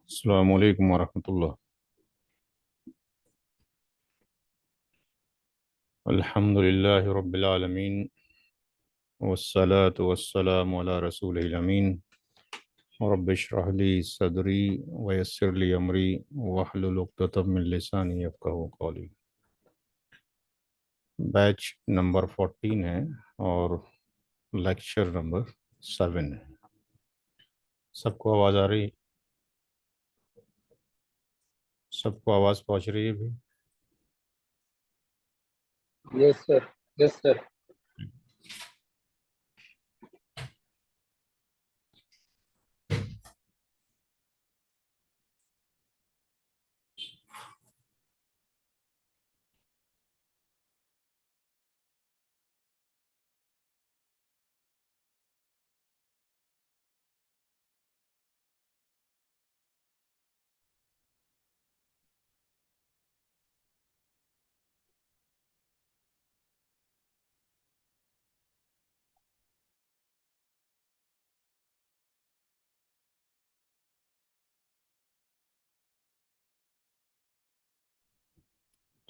अस्सलाम वालेकुम वरहमतुल्लाह। अल्हम्दुलिल्लाहि रब्बिल आलमीन वस्सलातु वस्सलामु अला रसूलिल अमीन रब्बि इश्रह ली सदरी व यस्सिर ली अमरी वहलुल उक़दतम मिन लिसानी यफ़क़हू क़ौली। बैच नंबर 14 है और लेक्चर नंबर 7 है। सबको आवाज़ आ रही है? सबको आवाज़ पहुँच रही है भी? Yes, sir. Yes, sir.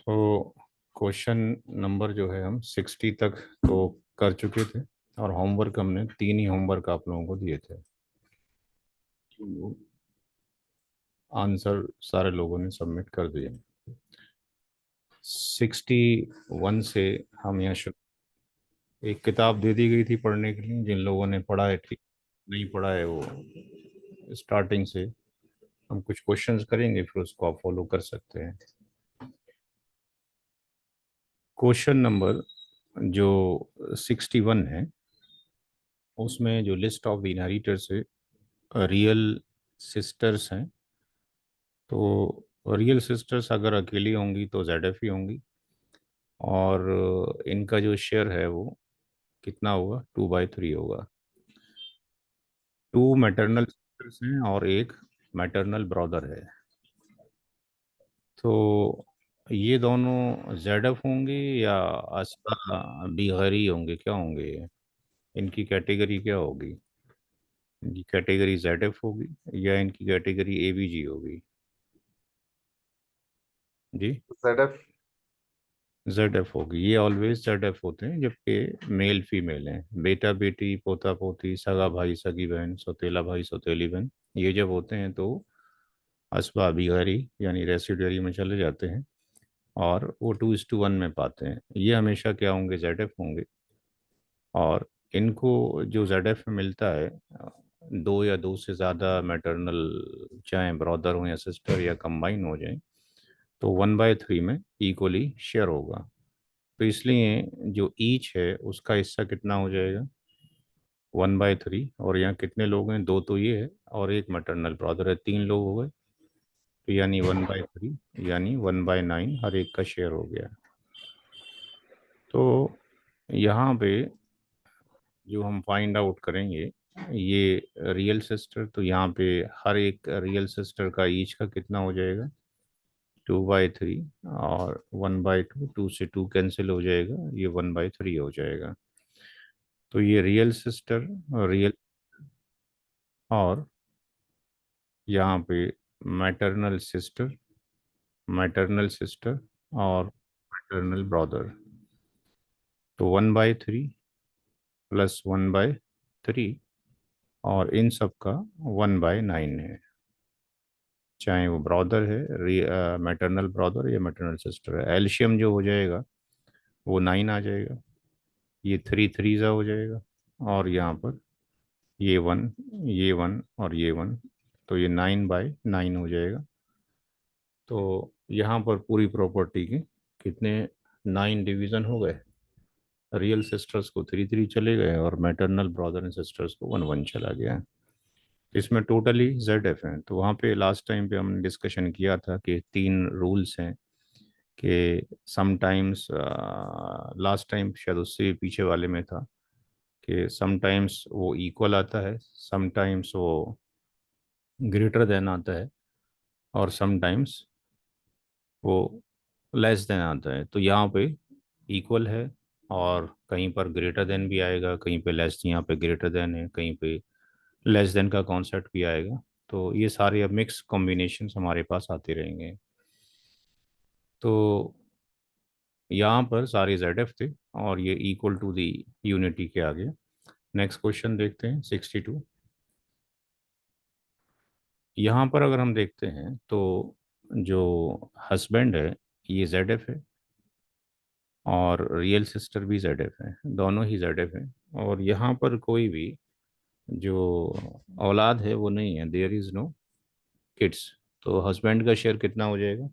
तो क्वेश्चन नंबर जो है हम 60 तक तो कर चुके थे और होमवर्क हमने 3 ही होमवर्क आप लोगों को दिए थे। तो आंसर सारे लोगों ने सबमिट कर दिए। 61 से हम यहाँ शुरू। एक किताब दे दी गई थी पढ़ने के लिए, जिन लोगों ने पढ़ा है ठीक, नहीं पढ़ा है वो स्टार्टिंग से हम कुछ क्वेश्चंस करेंगे, फिर उसको आप फॉलो कर सकते हैं। क्वेश्चन नंबर जो 61 है उसमें जो लिस्ट ऑफ द इनहेरिटर्स है, रियल सिस्टर्स हैं। तो रियल सिस्टर्स अगर अकेली होंगी तो जेड ही होंगी, और इनका जो शेयर है वो कितना होगा? 2/3 होगा। 2 मैटरनल सिस्टर्स हैं और एक मैटरनल ब्रदर है। तो ये दोनों जेडएफ होंगे या असला बिहारी होंगे? क्या होंगे? इनकी कैटेगरी क्या होगी? इनकी कैटेगरी जेडएफ होगी या इनकी कैटेगरी एबीजी होगी? जी, ZF. जेडएफ होगी। ये ऑलवेज जेडएफ होते हैं जबकि मेल फीमेल हैं। बेटा बेटी, पोता पोती, सगा भाई सगी बहन, सौतेला भाई सौतेली बहन, ये जब होते हैं तो असबा बिहारी यानी रेसिडुअरी में चले जाते हैं और वो 2:1 में पाते हैं। ये हमेशा क्या होंगे? जेडएफ होंगे। और इनको जो जेडएफ में मिलता है, दो या दो से ज़्यादा मैटरनल, चाहे ब्रदर हो या सिस्टर या कंबाइन हो जाए, तो 1/3 में इक्वली शेयर होगा। तो इसलिए जो ईच है उसका हिस्सा कितना हो जाएगा? 1/3। और यहाँ कितने लोग हैं? दो तो ये है और एक मैटरनल ब्रदर है, 3 लोग हो गए। तो यानी 1/3 यानी 1/9 हर एक का शेयर हो गया। तो यहाँ पे जो हम फाइंड आउट करेंगे, ये रियल सिस्टर, तो यहाँ पे हर एक रियल सिस्टर का ईच का कितना हो जाएगा? 2/3। और 1/2, 2 से 2 कैंसिल हो जाएगा, ये 1/3 हो जाएगा। तो ये रियल सिस्टर, रियल, और यहाँ पे मैटरनल सिस्टर, मैटरनल सिस्टर और मैटरनल ब्रदर, तो 1/3 प्लस 1/3 और इन सब का 1/9 है, चाहे वो ब्रदर है, मैटरनल ब्रदर या मैटरनल सिस्टर है। एल्शियम जो हो जाएगा वो 9 आ जाएगा। ये 3 3 हो जाएगा और यहाँ पर ये 1, ये 1 और ये 1, तो ये 9/9 हो जाएगा। तो यहाँ पर पूरी प्रॉपर्टी के कितने 9 डिवीज़न हो गए? रियल सिस्टर्स को 3 3 चले गए और मैटरनल ब्रदर एंड सिस्टर्स को 1 1 चला गया। इसमें टोटली जेड एफ हैं। तो वहाँ पे लास्ट टाइम पे हमने डिस्कशन किया था कि 3 रूल्स हैं कि समटाइम्स, लास्ट टाइम शायद उससे भी पीछे वाले में था कि समटाइम्स वो इक्वल आता है, समटाइम्स वो ग्रेटर देन आता है, और समटाइम्स वो लेस देन आता है। तो यहाँ पे इक्वल है और कहीं पर ग्रेटर देन भी आएगा, कहीं पे लेस, यहाँ पे ग्रेटर देन है, कहीं पे लेस देन का कॉन्सेप्ट भी आएगा। तो ये सारे अब मिक्स कॉम्बिनेशंस हमारे पास आते रहेंगे। तो यहाँ पर सारे जेड एफ थे, और ये इक्वल टू दी यूनिटी के आगे। नेक्स्ट क्वेश्चन देखते हैं 62। यहाँ पर अगर हम देखते हैं तो जो हस्बैंड है ये जेड एफ है, और रियल सिस्टर भी जेड एफ है, दोनों ही जेड एफ है। और यहाँ पर कोई भी जो औलाद है वो नहीं है, देयर इज नो किड्स। तो हस्बैंड का शेयर कितना हो जाएगा?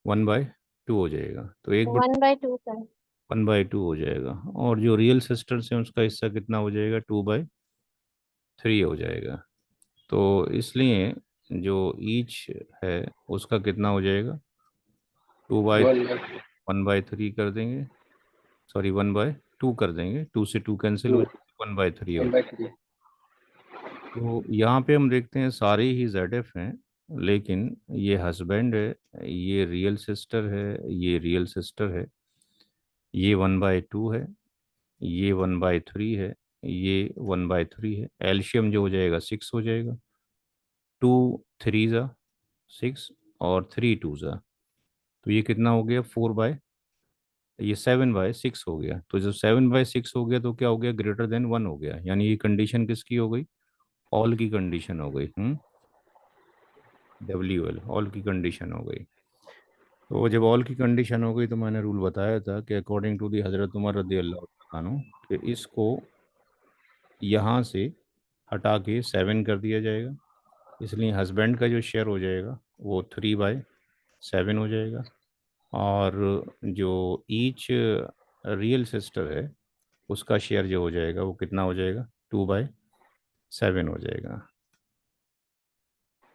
1/2 हो जाएगा। तो एक बट 1/2 सर। 1/2 हो जाएगा। और जो रियल सिस्टर्स हैं उसका हिस्सा कितना हो जाएगा? 2/3 हो जाएगा। तो इसलिए जो ईच है उसका कितना हो जाएगा? टू बाई 1/2 1/3 कर देंगे, सॉरी 1/2 कर देंगे, 2 से 2 कैंसिल हो जाएगा, 1/3 हो। 1/3 तो यहाँ पे हम देखते हैं सारे ही जेड एफ हैं, लेकिन ये हस्बैंड है, ये रियल सिस्टर है, ये रियल सिस्टर है, ये 1/2 है, ये 1/3 है, ये 1/3 है। एलशियम जो हो जाएगा 6 हो जाएगा। 2 3 ज़ा 6, और 3 2 ज़ा, तो ये कितना हो गया? 4 बाय, ये 7/6 हो गया। तो जब 7/6 हो गया तो क्या हो गया? ग्रेटर देन 1 हो गया, यानी ये कंडीशन किसकी हो गई? ऑल की कंडीशन हो गई। WL ऑल की कंडीशन हो गई। तो जब ऑल की कंडीशन हो गई तो मैंने रूल बताया था कि अकॉर्डिंग टू दी हज़रत उमर रदी अल्लाह अन्हु, कि इसको यहाँ से हटा के 7 कर दिया जाएगा। इसलिए हस्बैंड का जो शेयर हो जाएगा वो 3/7 हो जाएगा। और जो ईच रियल सिस्टर है उसका शेयर जो हो जाएगा वो कितना हो जाएगा? 2/7 हो जाएगा।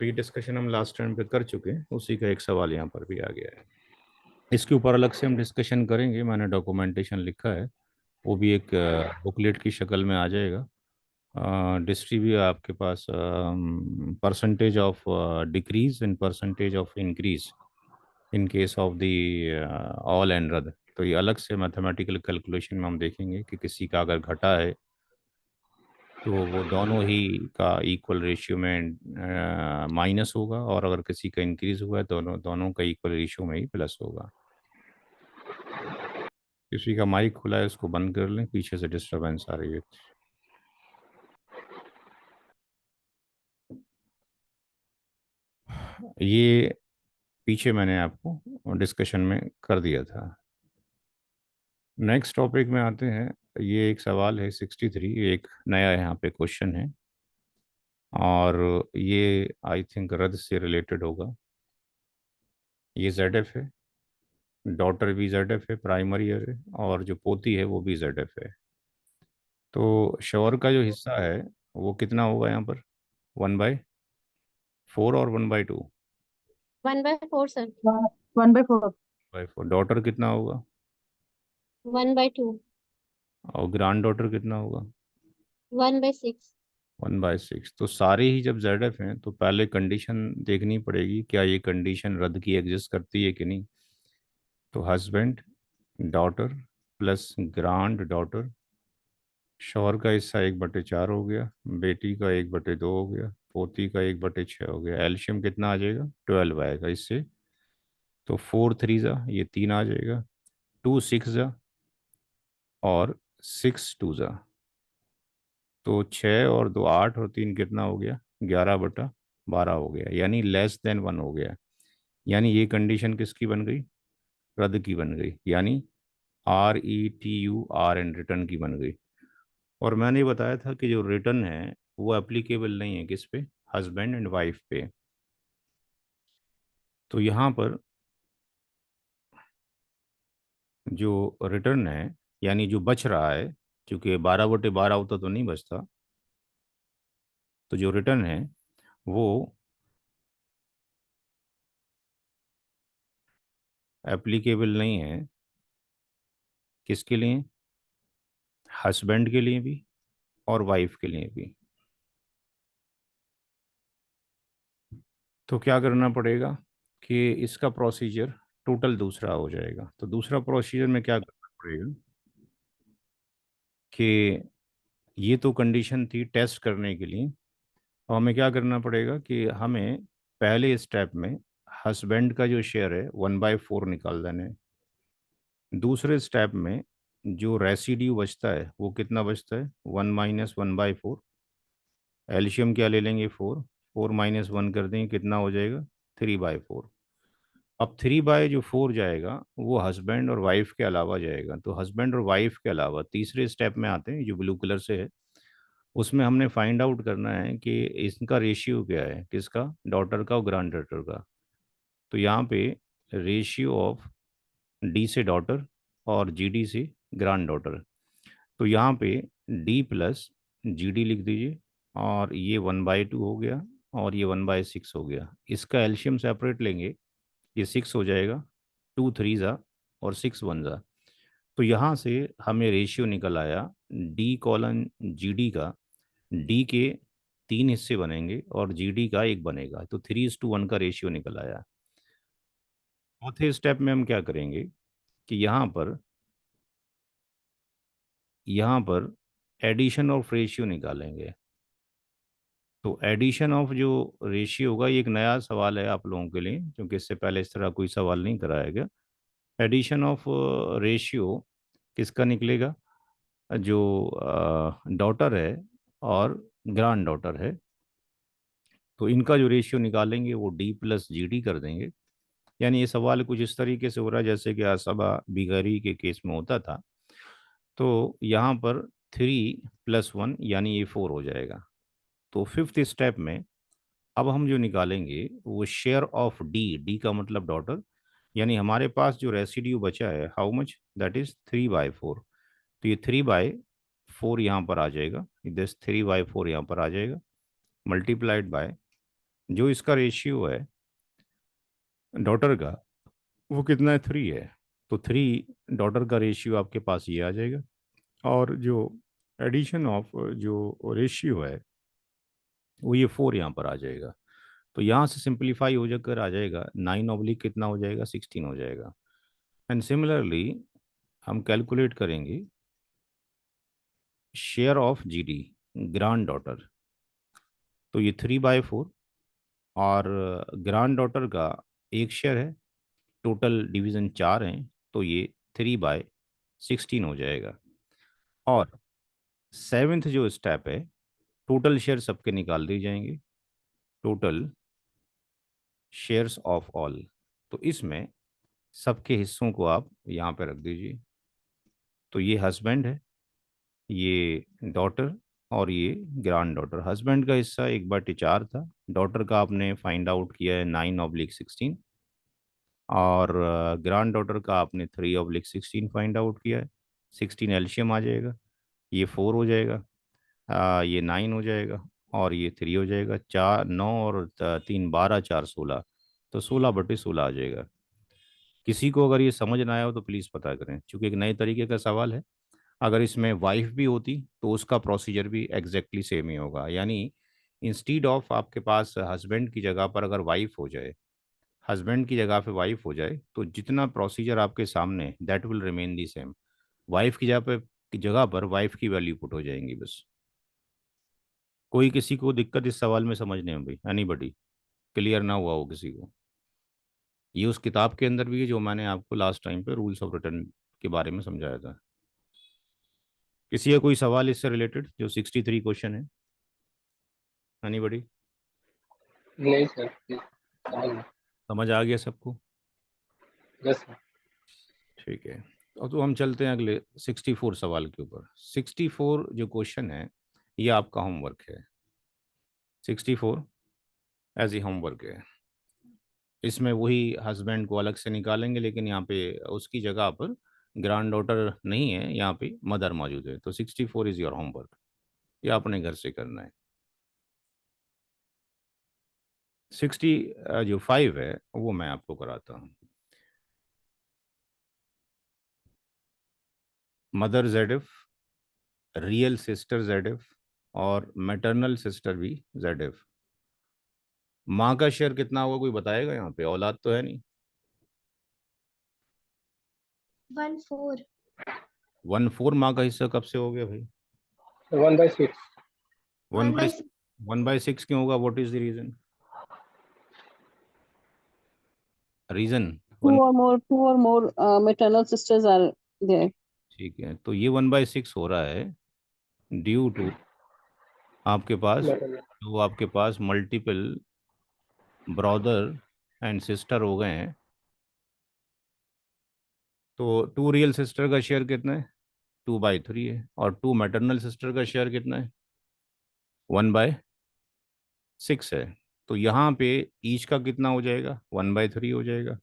तो ये डिस्कशन हम लास्ट टाइम पे कर चुके हैं, उसी का एक सवाल यहाँ पर भी आ गया है। इसके ऊपर अलग से हम डिस्कशन करेंगे, मैंने डॉक्यूमेंटेशन लिखा है, वो भी एक बुकलेट की शक्ल में आ जाएगा। डिस्ट्री भी है आपके पास, percentage of decrease and percentage of increase in case of the all and रद। तो ये अलग से मैथमेटिकल कैलकुलेशन में हम देखेंगे कि किसी का अगर घटा है तो वो दोनों ही का इक्वल रेशियो में माइनस होगा, और अगर किसी का इंक्रीज हुआ है तो दोनों दोनों का इक्वल रेशियो में ही प्लस होगा। किसी का माइक खुला है उसको बंद कर लें, पीछे से डिस्टरबेंस आ रही है। ये पीछे मैंने आपको डिस्कशन में कर दिया था। नेक्स्ट टॉपिक में आते हैं। ये एक सवाल है 63, एक नया यहाँ पे क्वेश्चन है, और ये आई थिंक रद्द से रिलेटेड होगा। ये जेड एफ है, डॉटर भी जेड एफ है, प्राइमरी है, और जो पोती है वो भी जेड एफ है। तो शोहर का जो हिस्सा है वो कितना होगा यहाँ पर? 1/4 और 1/2? 1/4 सर। 1/4। 1/4। डॉटर कितना होगा? 1/2। और ग्रैंड डॉटर कितना होगा? 1/6। 1/6। तो सारे ही जब जेड एफ हैं तो पहले कंडीशन देखनी पड़ेगी, क्या ये कंडीशन रद्द की एग्जिस्ट करती है कि नहीं। तो husband daughter plus grand daughter, शौहर का हिस्सा 1/4 हो गया, बेटी का 1/2 हो गया, पोती का 1/6 हो गया। एल्शियम कितना आ जाएगा? 12 आएगा इससे। तो 4 3 ज़ा, ये 3 आ जाएगा, 2 6 ज़ा, और 6 2 ज़ा। तो 6 और 2 8, और 3 कितना हो गया? 11/12 हो गया, यानी लेस देन 1 हो गया। यानी ये कंडीशन किसकी बन गई? रद्द की बन गई, यानी RETURN रिटर्न की बन गई। और मैंने बताया था कि जो रिटर्न है वो एप्लीकेबल नहीं है किस पे? हस्बैंड एंड वाइफ पे। तो यहाँ पर जो रिटर्न है, यानी जो बच रहा है, क्योंकि 12/12 होता तो नहीं बचता, तो जो रिटर्न है वो एप्लीकेबल नहीं है किसके लिए? हस्बैंड के लिए भी और वाइफ के लिए भी। तो क्या करना पड़ेगा कि इसका प्रोसीजर टोटल दूसरा हो जाएगा। तो दूसरा प्रोसीजर में क्या करना पड़ेगा कि ये तो कंडीशन थी टेस्ट करने के लिए, और हमें क्या करना पड़ेगा कि हमें पहले स्टेप में हस्बैंड का जो शेयर है 1/4 निकाल देना है। दूसरे स्टेप में जो रेसिड्यू बचता है वो कितना बचता है, 1 - 1/4। एल्शियम क्या ले लेंगे, 4। 4 - 1 कर देंगे, कितना हो जाएगा, 3/4। अब 3/4 जाएगा वो हस्बैंड और वाइफ के अलावा जाएगा। तो हस्बैंड और वाइफ के अलावा तीसरे स्टेप में आते हैं जो ब्लू कलर से है, उसमें हमने फाइंड आउट करना है कि इसका रेशियो क्या है, किसका, डॉटर का और ग्रैंड डॉटर का। तो यहाँ पे रेशियो ऑफ डी से डॉटर और जीडी से ग्रैंड डॉटर। तो यहाँ पे डी प्लस जीडी लिख दीजिए, और ये 1/2 हो गया और ये 1/6 हो गया। इसका एल्शियम सेपरेट लेंगे, ये 6 हो जाएगा, 2 3 और 6 1। तो यहाँ से हमें रेशियो निकल आया D:GD का। डी के 3 हिस्से बनेंगे और जीडी का एक बनेगा, तो 3:1 का रेशियो निकल आया। चौथे स्टेप में हम क्या करेंगे कि यहाँ पर एडिशन ऑफ रेशियो निकालेंगे। तो एडिशन ऑफ जो रेशियो होगा, ये एक नया सवाल है आप लोगों के लिए, क्योंकि इससे पहले इस तरह कोई सवाल नहीं कराया गया। एडिशन ऑफ रेशियो किसका निकलेगा, जो डॉटर है और ग्रैंड डॉटर है, तो इनका जो रेशियो निकालेंगे वो डी प्लस जी डी कर देंगे। यानी ये सवाल कुछ इस तरीके से हो रहा है जैसे कि असबा बिगरी के केस में होता था। तो यहाँ पर 3 + 1 यानी ये 4 हो जाएगा। तो फिफ्थ स्टेप में अब हम जो निकालेंगे वो शेयर ऑफ डी, डी का मतलब डॉटर, यानी हमारे पास जो रेसिड्यू बचा है, हाउ मच, दैट इज 3/4। तो ये 3/4 यहाँ पर आ जाएगा, दिस 3/4 यहाँ पर आ जाएगा, मल्टीप्लाइड बाय जो इसका रेशियो है डॉटर का, वो कितना है, 3 है। तो 3 डॉटर का रेशियो आपके पास ये आ जाएगा, और जो एडिशन ऑफ जो रेशियो है वो ये 4 यहाँ पर आ जाएगा। तो यहाँ से सिंप्लीफाई हो जाकर आ जाएगा 9 कितना हो जाएगा, 16 हो जाएगा। एंड सिमिलरली हम कैलकुलेट करेंगे share of GD, grand daughter. तो ये 3/4 और ग्रैंड डॉटर का एक शेयर है, टोटल डिवीजन 4 हैं, तो ये 3/16 हो जाएगा। और सेवेंथ जो स्टेप है, टोटल शेयर सबके निकाल दिए जाएंगे, टोटल शेयर्स ऑफ ऑल। तो इसमें सबके हिस्सों को आप यहाँ पे रख दीजिए। तो ये हस्बैंड है, ये डॉटर और ये ग्रैंड डॉटर। हस्बैंड का हिस्सा 1/4 था, डॉटर का आपने फाइंड आउट किया है 9/16, और ग्रैंड डॉटर का आपने 3/16 फाइंड आउट किया है। 16 एल्शियम आ जाएगा, ये 4 हो जाएगा, ये 9 हो जाएगा, और ये 3 हो जाएगा। 4 9 और 3 12, 4 16, तो 16/16 आ जाएगा। किसी को अगर ये समझ ना आया हो तो प्लीज़ पता करें, क्योंकि एक नए तरीके का सवाल है। अगर इसमें वाइफ भी होती तो उसका प्रोसीजर भी एग्जैक्टली सेम ही होगा। यानी इंस्टीड ऑफ आपके पास हस्बैंड की जगह पर अगर वाइफ हो जाए, हस्बैंड की जगह पे वाइफ हो जाए, तो जितना प्रोसीजर आपके सामने that will remain the same. Wife की जगह पर वाइफ की वैल्यू पुट हो जाएंगी बस। कोई किसी को दिक्कत इस सवाल में समझने में भाई, एनीबडी क्लियर ना हुआ हो किसी को? ये उस किताब के अंदर भी है जो मैंने आपको लास्ट टाइम पे रूल्स ऑफ रिटर्न के बारे में समझाया था। किसी का कोई सवाल इससे रिलेटेड, जो 63 क्वेश्चन है, एनीबडी? नहीं सर, समझ गए। समझ आ गया सबको? Yes sir. ठीक है। और तो हम चलते हैं अगले 64 सवाल के ऊपर। 64 जो क्वेश्चन है ये आपका होमवर्क है। 64 एज ए होमवर्क है। इसमें वही हस्बैंड को अलग से निकालेंगे, लेकिन यहाँ पे उसकी जगह पर ग्रैंड डॉटर नहीं है, यहाँ पे मदर मौजूद है। तो 64 इज योर होमवर्क, ये अपने घर से करना है। 60 जो 5 है वो मैं आपको कराता हूँ। Mother Z F, real sister Z F, और मैटरनल सिस्टर भी जेड एफ। माँ का शेयर कितना होगा कोई बताएगा? यहाँ पे औलाद तो है नहीं। 1/4। 1/4 माँ का हिस्सा कब से हो गया भाई? 1/6। One by 1/6। 1/6 क्यों होगा? What is the reason? Reason Two or more maternal sisters are there. ठीक है, तो ये 1/6 हो रहा है ड्यू टू आपके पास, Maternal. जो आपके पास मल्टीपल ब्रदर एंड सिस्टर हो गए हैं। तो 2 रियल सिस्टर का शेयर कितना है? 2/3 है। और 2 मैटरनल सिस्टर का शेयर कितना है? 1/6 है। तो यहाँ पे ईच का कितना हो जाएगा? 1/3 हो जाएगा।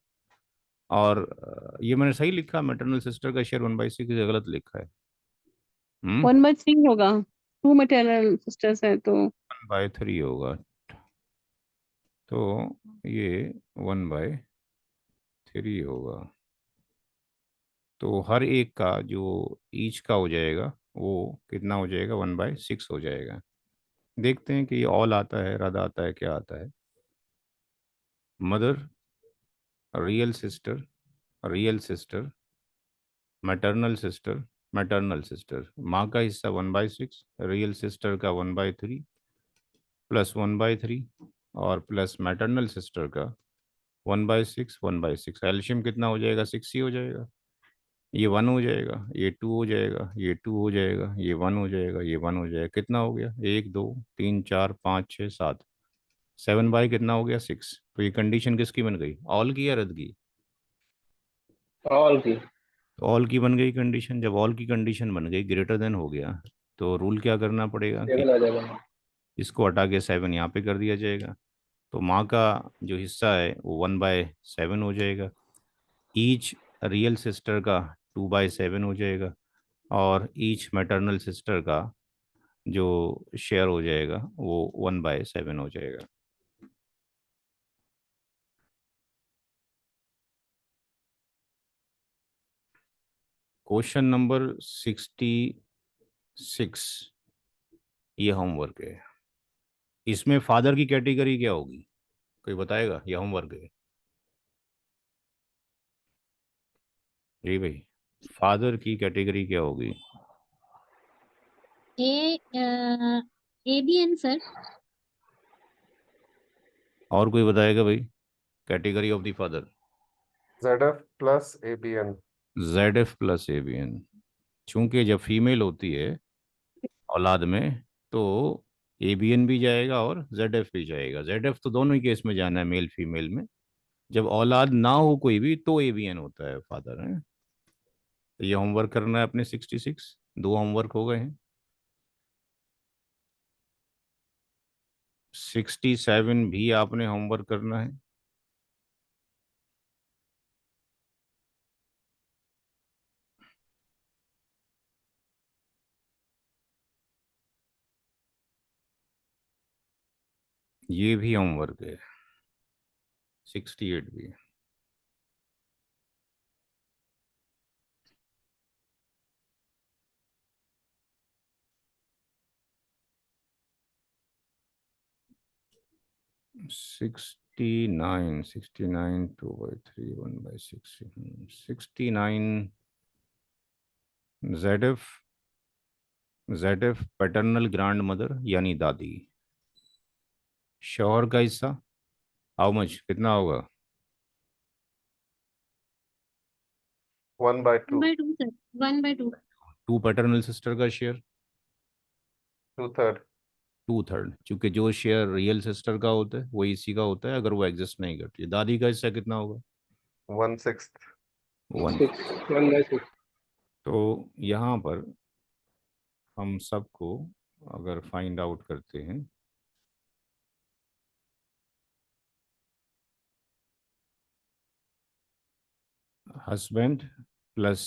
और ये मैंने सही लिखा? मैटरनल सिस्टर का शेयर 1/6 या गलत लिखा है? 1/3 होगा, 2 maternal sisters है तो 1/3 होगा। तो ये 1/3 होगा। तो हर एक का जो ईच का हो जाएगा वो कितना हो जाएगा? 1/6 हो जाएगा। देखते हैं कि ये ऑल आता है, रद आता है, क्या आता है। Mother, real sister, real sister, maternal sister, maternal sister, माँ का हिस्सा 1/6, रियल सिस्टर का 1/3 प्लस 1/3 और प्लस मैटरनल सिस्टर का 1/6, 1/6। एल्शियम कितना हो जाएगा? 6 ही हो जाएगा। ये 1 हो जाएगा, ये 2 हो जाएगा, ये 2 हो जाएगा, ये 1 हो जाएगा, ये 1 हो जाएगा। कितना हो गया? 1 2 3 4 5 6 7, 7 बाई कितना हो गया? 6। तो ये कंडीशन किसकी बन गई? ऑल की या रद्द की? All की. तो ऑल की बन गई कंडीशन। जब ऑल की कंडीशन बन गई, ग्रेटर देन हो गया, तो रूल क्या करना पड़ेगा कि 7 आ जाएगा. इसको हटा के 7 यहाँ पे कर दिया जाएगा। तो माँ का जो हिस्सा है वो 1/7 हो जाएगा। ईच रियल सिस्टर का 2/7 हो जाएगा। और ईच मैटरनल सिस्टर का जो शेयर हो जाएगा वो 1/7 हो जाएगा। क्वेश्चन नंबर 66, ये होमवर्क है। इसमें फादर की कैटेगरी क्या होगी? कोई बताएगा? ये होमवर्क है जी भाई। फादर की कैटेगरी क्या होगी? A ABN sir. और कोई बताएगा भाई? Category of the father. ZF plus ABN. ZF plus ABN। चूंकि जब फीमेल होती है औलाद में, तो ABN भी जाएगा और ZF भी जाएगा। ZF तो दोनों ही केस में जाना है, मेल फीमेल में। जब औलाद ना हो कोई भी तो ABN होता है फादर है। तो ये होमवर्क करना है अपने 66। 2 होमवर्क हो गए हैं। 67 भी आपने होमवर्क करना है। ये भी होमवर्क है। 68 भी। Sixty nine, 2/3, 1/6, 69। ZF, ZF paternal grand mother यानी दादी। शौहर का हिस्सा हाउ मच कितना होगा? 1/2. 1/2 सर. 1/2. 2 पैटर्नल सिस्टर का शेयर 2/3. 2/3, क्योंकि जो शेयर रियल सिस्टर का होता है वो इसी का होता है अगर वो एग्जिस्ट नहीं करती है। दादी का हिस्सा कितना होगा? 1/6. 1। 6. 1/6. तो यहाँ पर हम सबको अगर फाइंड आउट करते हैं, husband plus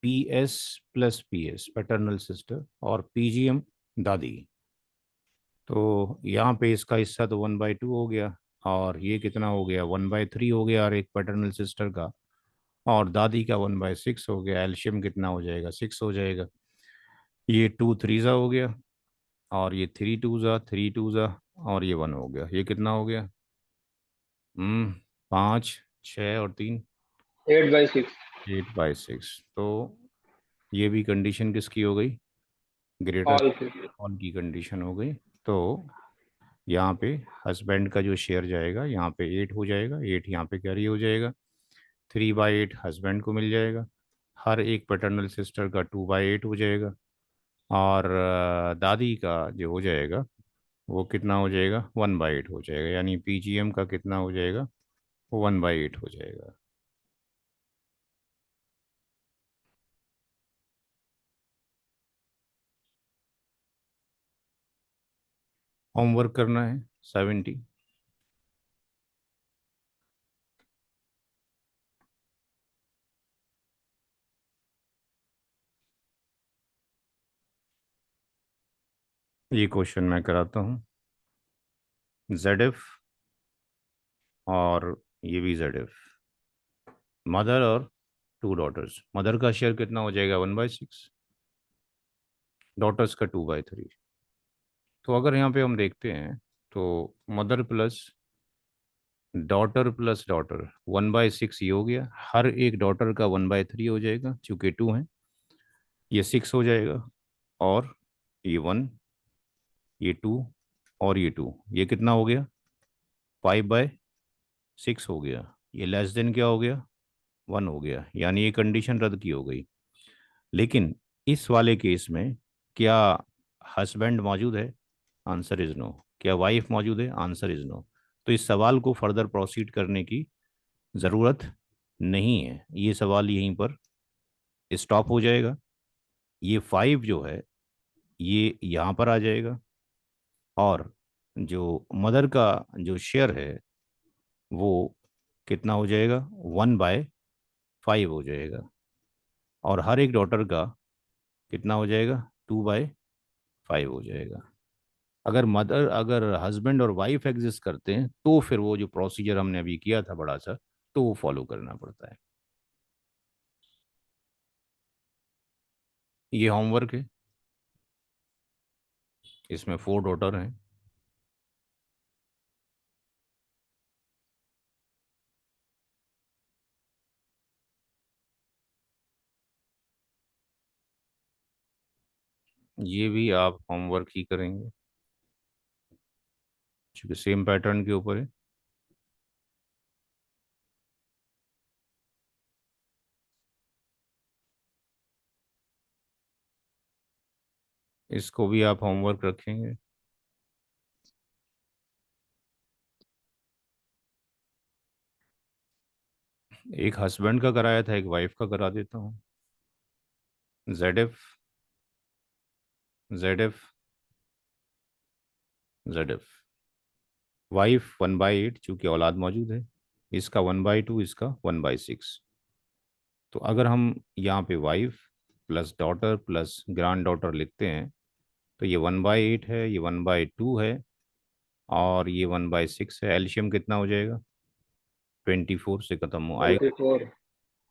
PS plus PS paternal sister और PGM दादी। तो यहाँ पे इसका हिस्सा तो 1/2 हो गया। और ये कितना हो गया? 1/3 हो गया और एक पैटर्नल सिस्टर का। और दादी का 1/6 हो गया। एल्शियम कितना हो जाएगा? 6 हो जाएगा। ये 2 3 हो गया और ये 3 2 और ये 1 हो गया। ये कितना हो गया? 5 6 और 3 8/6. 8/6। तो ये भी कंडीशन किसकी हो गई? ग्रेटर All की. ऑल की कंडीशन हो गई। तो यहाँ पे हस्बैंड का जो शेयर जाएगा यहाँ पे 8 हो जाएगा, 8 यहाँ पे कैरी हो जाएगा, 3/8 हस्बैंड को मिल जाएगा, हर एक पैटर्नल सिस्टर का 2/8 हो जाएगा, और दादी का जो हो जाएगा वो कितना हो जाएगा, 1/8 हो जाएगा, यानी पीजीएम का कितना हो जाएगा, वो 1/8 हो जाएगा। होमवर्क करना है 70। ये क्वेश्चन मैं कराता हूँ। ZF और ये भी ZF, मदर और 2 डॉटर्स। मदर का शेयर कितना हो जाएगा, 1/6, डॉटर्स का 2/3। तो अगर यहाँ पे हम देखते हैं तो मदर प्लस डॉटर 1/6 ये हो गया, हर एक डॉटर का 1/3 हो जाएगा, चूंकि 2 है, ये 6 हो जाएगा, और ये 1, ये 2, और ये 2, ये कितना हो गया, 5/6 हो गया। ये लेस देन क्या हो गया, 1 हो गया, यानी ये कंडीशन रद्द की हो गई। लेकिन इस वाले केस में क्या हस्बैंड मौजूद है, आंसर इज नो। क्या वाइफ मौजूद है, आंसर इज नो। तो इस सवाल को फर्दर प्रोसीड करने की ज़रूरत नहीं है, ये सवाल यहीं पर स्टॉप हो जाएगा। ये 5 जो है ये यहाँ पर आ जाएगा, और जो मदर का जो शेयर है वो कितना हो जाएगा, 1/5 हो जाएगा, और हर एक डॉटर का कितना हो जाएगा, 2/5 हो जाएगा। अगर हस्बैंड और वाइफ एग्जिस्ट करते हैं तो फिर वो जो प्रोसीजर हमने अभी किया था बड़ा सा, तो वो फॉलो करना पड़ता है। ये होमवर्क है, इसमें 4 डॉटर हैं। ये भी आप होमवर्क ही करेंगे क्योंकि सेम पैटर्न के ऊपर है। इसको भी आप होमवर्क रखेंगे। एक हस्बैंड का कराया था, एक वाइफ का करा देता हूँ। ZF ZF ZF, वाइफ 1/8, चूंकि औलाद मौजूद है, इसका 1/2, इसका 1/6। तो अगर हम यहाँ पे wife plus daughter plus grand daughter लिखते हैं तो ये 1/8 है, ये 1/2 है, और ये 1/6 है। एल्शियम कितना हो जाएगा, 24 से खत्म हो आएगा। 24।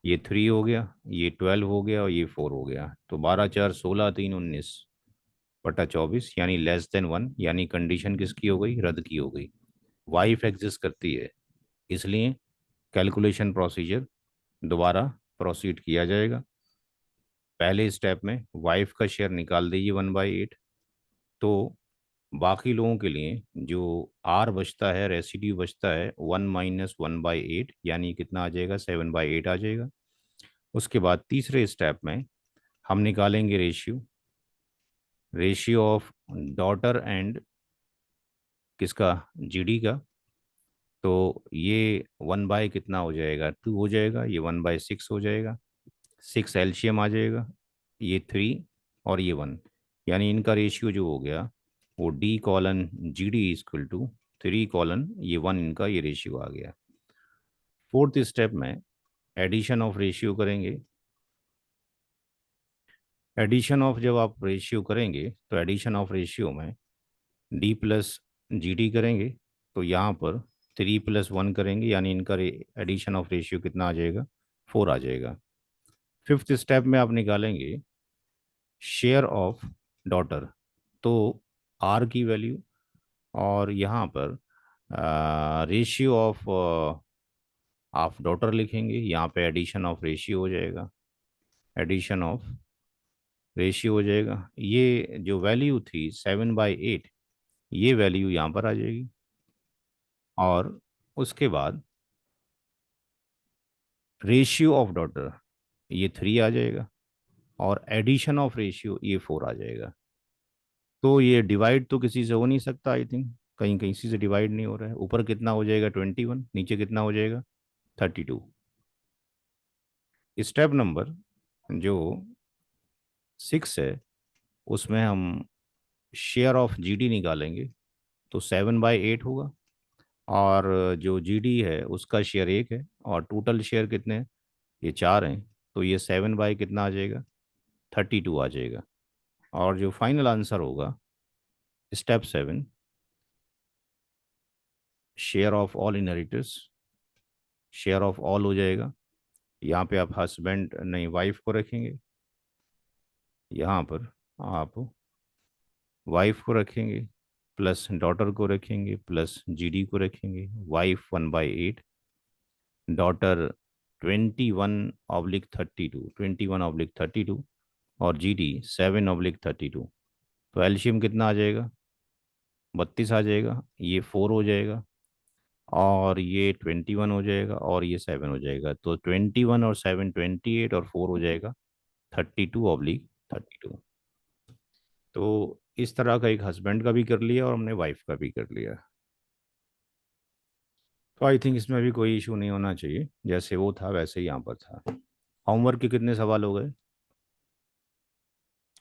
ये 3 हो गया, ये 12 हो गया, और ये 4 हो गया। तो 12 4 16 3 19/24, यानी लेस देन 1, यानी कंडीशन किसकी हो गई, रद्द की हो गई। वाइफ एग्जिस्ट करती है, इसलिए कैलकुलेशन प्रोसीजर दोबारा प्रोसीड किया जाएगा। पहले स्टेप में वाइफ का शेयर निकाल दीजिए 1/8। तो बाकी लोगों के लिए जो आर बचता है, रेसिड्यू बचता है, 1 - 1/8, यानी कितना आ जाएगा, 7/8 आ जाएगा। उसके बाद तीसरे स्टेप में हम निकालेंगे रेशियो ऑफ डॉटर एंड किसका, जीडी का। तो ये 1 बाय कितना हो जाएगा, 2 हो जाएगा, ये 1/6 हो जाएगा, 6 एलसीएम आ जाएगा, ये 3 और ये 1, यानी इनका रेशियो जो हो गया वो D:GD = 3:1, इनका ये रेशियो आ गया। फोर्थ स्टेप में एडिशन ऑफ रेशियो करेंगे। एडिशन ऑफ जब आप रेशियो करेंगे तो एडिशन ऑफ रेशियो में D+GD करेंगे, तो यहाँ पर 3+1 करेंगे, यानी इनका एडिशन ऑफ रेशियो कितना आ जाएगा, 4 आ जाएगा। फिफ्थ स्टेप में आप निकालेंगे शेयर ऑफ डॉटर, तो आर की वैल्यू, और यहाँ पर रेशियो ऑफ डॉटर लिखेंगे। यहाँ पे एडिशन ऑफ रेशियो हो जाएगा, एडिशन ऑफ रेशियो हो जाएगा। ये जो वैल्यू थी 7/8, ये वैल्यू यहाँ पर आ जाएगी, और उसके बाद रेशियो ऑफ डॉटर ये 3 आ जाएगा, और एडिशन ऑफ रेशियो ये 4 आ जाएगा। तो ये डिवाइड तो किसी से हो नहीं सकता, आई थिंक कहीं कहीं से डिवाइड नहीं हो रहा है। ऊपर कितना हो जाएगा 21, नीचे कितना हो जाएगा 32। स्टेप नंबर जो 6 है उसमें हम शेयर ऑफ जीडी निकालेंगे, तो 7/8 होगा, और जो जीडी है उसका शेयर 1 है, और टोटल शेयर कितने हैं, ये 4 हैं, तो ये 7 बाई कितना आ जाएगा 32 आ जाएगा। और जो फाइनल आंसर होगा step 7, share of all inheritors, share of all हो जाएगा। यहाँ पे आप हस्बैंड नहीं वाइफ को रखेंगे, यहाँ पर आप वाइफ को रखेंगे, प्लस डॉटर को रखेंगे, प्लस जीडी को रखेंगे। वाइफ 1/8, डॉटर 21/32, और जीडी 7/32। तो एलसीएम कितना आ जाएगा 32 आ जाएगा, ये 4 हो जाएगा, और ये 21 हो जाएगा, और ये 7 हो जाएगा। तो 21 और 7 28, और 4 हो जाएगा 32/32। तो इस तरह का एक हस्बैंड का भी कर लिया और हमने वाइफ का भी कर लिया। तो आई थिंक इसमें भी कोई इशू नहीं होना चाहिए, जैसे वो था वैसे ही यहाँ पर था। होमवर्क के कितने सवाल हो गए,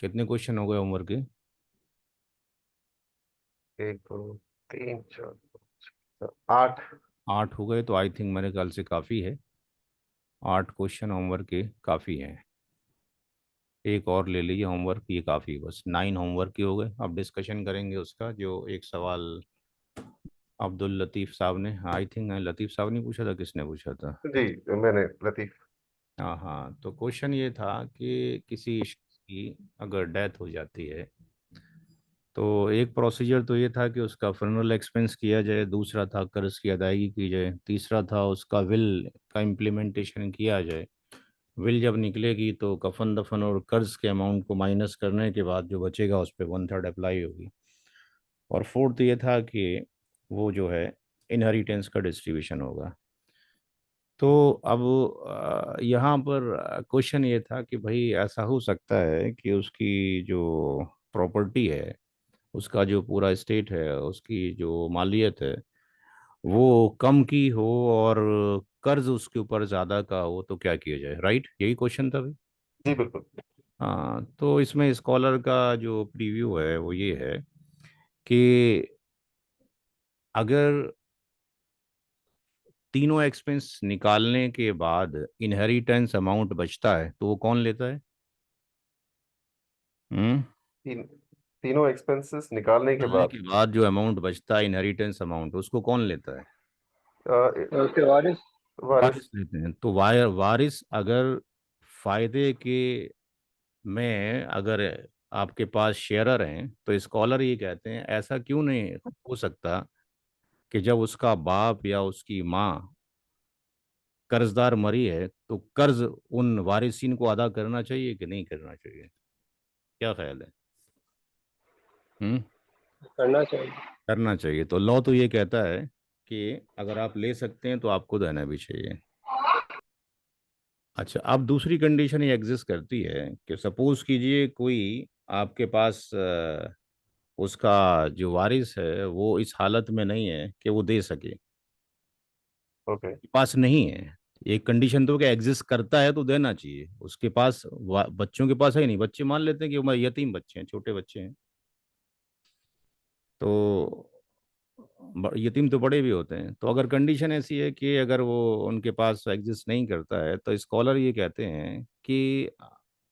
कितने क्वेश्चन हो गए होमवर्क के? 1 2 3 4 8। 8 हो गए, तो आई थिंक मेरे ख्याल से काफ़ी है। 8 क्वेश्चन होमवर्क के काफ़ी हैं। एक और ले लीजिए होमवर्क, ये काफ़ी, बस 9 होमवर्क के हो गए। अब डिस्कशन करेंगे उसका, जो एक सवाल अब्दुल लतीफ़ साहब ने, आई थिंक लतीफ़ साहब ने पूछा था, किसने पूछा था? जी मैंने लतीफ। हाँ हाँ, तो क्वेश्चन ये था कि किसी शख्स की अगर डेथ हो जाती है, तो एक प्रोसीजर तो ये था कि उसका फनरल एक्सपेंस किया जाए, दूसरा था कर्ज की अदायगी की जाए, तीसरा था उसका विल का इम्प्लीमेंटेशन किया जाए। विल जब निकलेगी तो कफन दफन और कर्ज के अमाउंट को माइनस करने के बाद जो बचेगा उस पर 1/3 अप्लाई होगी। और फोर्थ ये था कि वो जो है इनहेरिटेंस का डिस्ट्रीब्यूशन होगा। तो अब यहाँ पर क्वेश्चन ये था कि भाई ऐसा हो सकता है कि उसकी जो प्रॉपर्टी है, उसका जो पूरा स्टेट है, उसकी जो मालियत है वो कम की हो और कर्ज उसके ऊपर ज़्यादा का हो, तो क्या किया जाए, राइट? यही क्वेश्चन था भाई। जी बिल्कुल। हाँ, तो इसमें स्कॉलर का जो प्रीव्यू है वो ये है कि अगर तीनों एक्सपेंस निकालने के बाद इनहेरिटेंस अमाउंट बचता है तो वो कौन लेता है? हम्म तीन तीनों एक्सपेंसेस निकालने के निकालने बाद के बाद जो अमाउंट बचता है इनहेरिटेंस अमाउंट, उसको कौन लेता है? और उसके वारिस। वारिस। वारिस लेते हैं। तो वारिस अगर फायदे के में अगर आपके पास शेयरर हैं, तो स्कॉलर ये कहते हैं ऐसा क्यों नहीं हो सकता कि जब उसका बाप या उसकी माँ कर्जदार मरी है तो कर्ज उन वारिसीन को अदा करना चाहिए कि नहीं करना चाहिए? क्या ख्याल है? हम्म करना चाहिए। करना चाहिए। तो लॉ तो ये कहता है कि अगर आप ले सकते हैं तो आपको देना भी चाहिए। अच्छा, अब दूसरी कंडीशन ये एग्जिस्ट करती है कि सपोज कीजिए कोई आपके पास उसका जो वारिस है वो इस हालत में नहीं है कि वो दे सके, ओके। पास नहीं है। एक कंडीशन तो क्या एग्जिस्ट करता है तो देना चाहिए, उसके पास बच्चों के पास है ही नहीं, बच्चे मान लेते हैं कि हमारे यतीम बच्चे हैं, छोटे बच्चे हैं, तो यतीम तो बड़े भी होते हैं। तो अगर कंडीशन ऐसी है कि अगर वो उनके पास एग्जिस्ट नहीं करता है, तो स्कॉलर ये कहते हैं कि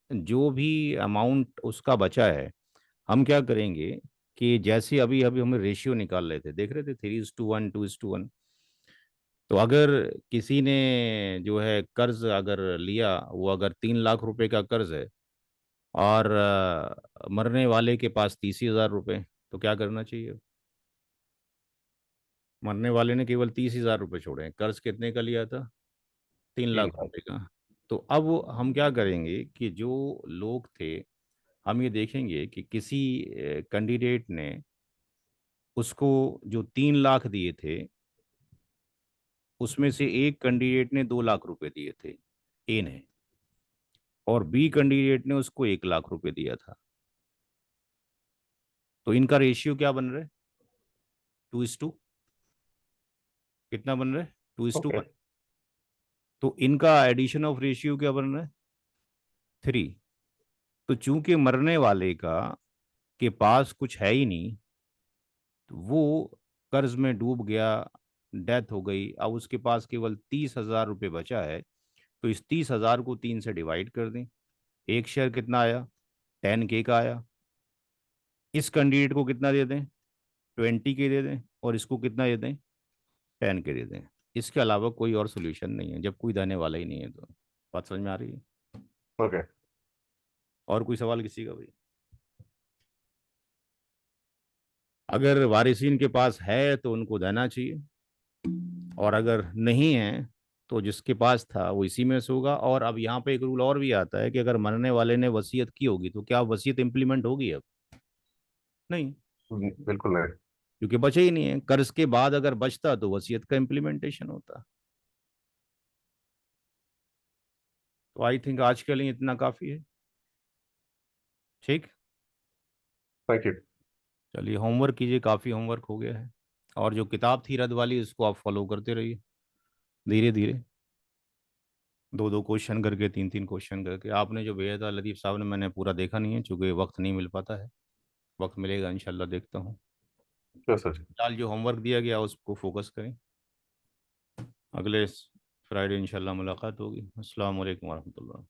जो भी अमाउंट उसका बचा है, हम क्या करेंगे कि जैसे अभी अभी हम रेशियो निकाल रहे थे, देख रहे थे 3:1 2:1। तो अगर किसी ने जो है कर्ज अगर लिया, वो अगर 3 लाख रुपए का कर्ज है, और मरने वाले के पास 30,000 रुपए, तो क्या करना चाहिए? मरने वाले ने केवल 30,000 रुपए छोड़े हैं, कर्ज कितने का लिया था? तीन तीन लाख लाख रुपए का। तो अब हम क्या करेंगे कि जो लोग थे, हम ये देखेंगे कि किसी कैंडिडेट ने उसको जो 3 लाख दिए थे उसमें से एक कैंडिडेट ने 2 लाख रुपए दिए थे, ए ने, और बी कैंडिडेट ने उसको 1 लाख रुपए दिया था। तो इनका रेशियो क्या बन रहा है? 2:2। कितना बन रहा है? 2:1। ओके तो इनका एडिशन ऑफ रेशियो क्या बन रहा है? 3। तो चूंकि मरने वाले का के पास कुछ है ही नहीं, तो वो कर्ज में डूब गया, डेथ हो गई, अब उसके पास केवल 30,000 रुपये बचा है। तो इस 30,000 को 3 से डिवाइड कर दें। एक शेयर कितना आया? 10K का आया। इस कैंडिडेट को कितना दे दें? 20K दे दें, और इसको कितना दे दें? 10K दे दें। इसके अलावा कोई और सोल्यूशन नहीं है, जब कोई देने वाला ही नहीं है तो। बात समझ में आ रही है? ओके और कोई सवाल किसी का भाई? अगर वारिसीन के पास है तो उनको देना चाहिए, और अगर नहीं है तो जिसके पास था वो इसी में से होगा। और अब यहाँ पे एक रूल और भी आता है कि अगर मरने वाले ने वसीयत की होगी तो क्या वसीयत इंप्लीमेंट होगी? अब नहीं, बिल्कुल नहीं। क्योंकि बचे ही नहीं है। कर्ज के बाद अगर बचता तो वसीयत का इम्प्लीमेंटेशन होता। तो आई थिंक आज के लिए इतना काफी है। ठीक, थैंक यू। चलिए होमवर्क कीजिए, काफी होमवर्क हो गया है। और जो किताब थी रद्द वाली उसको आप फॉलो करते रहिए धीरे धीरे, 2-2 क्वेश्चन करके, 3-3 क्वेश्चन करके। आपने जो भेजा था लतीफ़ साहब ने, मैंने पूरा देखा नहीं है चूंकि वक्त नहीं मिल पाता है। वक्त मिलेगा इंशाल्लाह, देखता हूँ। Sure sir. फिलहाल जो होमवर्क दिया गया उसको फोकस करें। अगले फ्राइडे इंशाल्लाह मुलाकात होगी। अस्सलाम वालेकुम वरहमतुल्लाह।